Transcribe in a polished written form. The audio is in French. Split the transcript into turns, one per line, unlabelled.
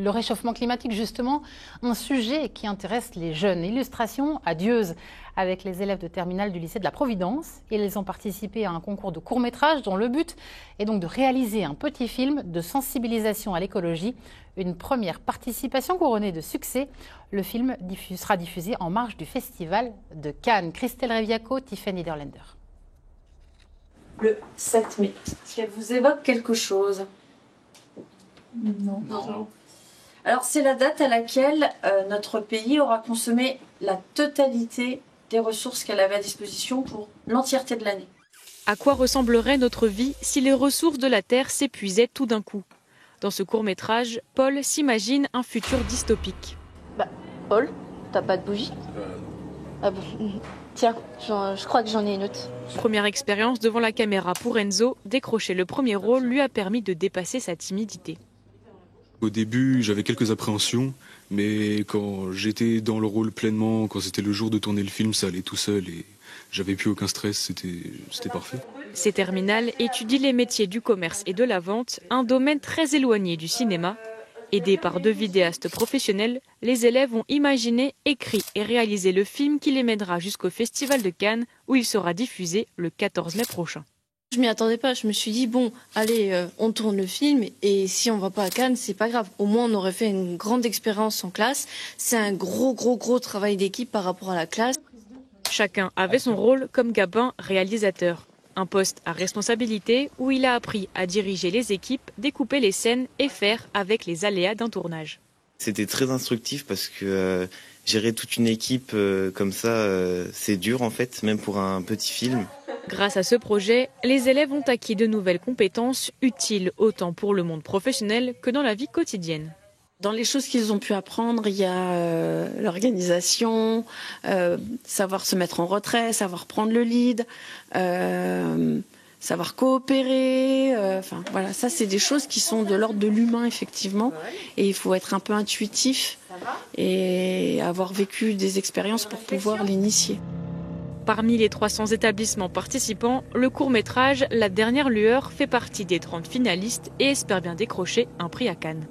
Le réchauffement climatique, justement, un sujet qui intéresse les jeunes. Illustration à Dieuze, avec les élèves de terminale du lycée de la Providence. Ils ont participé à un concours de court-métrage dont le but est donc de réaliser un petit film de sensibilisation à l'écologie. Une première participation couronnée de succès. Le film sera diffusé en marge du Festival de Cannes. Christelle Reviaco, Tiffany Niederländer.
Le 7 mai, est-ce qu'elle vous évoque quelque chose?
Non.
Alors c'est la date à laquelle notre pays aura consommé la totalité des ressources qu'elle avait à disposition pour l'entièreté de l'année.
À quoi ressemblerait notre vie si les ressources de la Terre s'épuisaient tout d'un coup? Dans ce court-métrage, Paul s'imagine un futur dystopique.
Paul, t'as pas de bougie? Ah bon. Tiens, je crois que j'en ai une autre.
Première expérience devant la caméra pour Enzo, décrocher le premier rôle lui a permis de dépasser sa timidité.
Au début, j'avais quelques appréhensions, mais quand j'étais dans le rôle pleinement, quand c'était le jour de tourner le film, ça allait tout seul et j'avais plus aucun stress, c'était parfait.
Ces terminales étudient les métiers du commerce et de la vente, un domaine très éloigné du cinéma. Aidés par 2 vidéastes professionnels, les élèves ont imaginé, écrit et réalisé le film qui les mènera jusqu'au Festival de Cannes où il sera diffusé le 14 mai prochain.
Je m'y attendais pas, je me suis dit bon, allez, on tourne le film et si on va pas à Cannes, c'est pas grave. Au moins on aurait fait une grande expérience en classe. C'est un gros travail d'équipe par rapport à la classe.
Chacun avait son rôle comme Gabin, réalisateur. Un poste à responsabilité où il a appris à diriger les équipes, découper les scènes et faire avec les aléas d'un tournage.
C'était très instructif parce que gérer toute une équipe comme ça, c'est dur en fait, même pour un petit film.
Grâce à ce projet, les élèves ont acquis de nouvelles compétences utiles autant pour le monde professionnel que dans la vie quotidienne.
Dans les choses qu'ils ont pu apprendre, il y a l'organisation, savoir se mettre en retrait, savoir prendre le lead, savoir coopérer. Enfin voilà, ça c'est des choses qui sont de l'ordre de l'humain effectivement. Et il faut être un peu intuitif et avoir vécu des expériences pour pouvoir l'initier.
Parmi les 300 établissements participants, le court-métrage La Dernière Lueur fait partie des 30 finalistes et espère bien décrocher un prix à Cannes.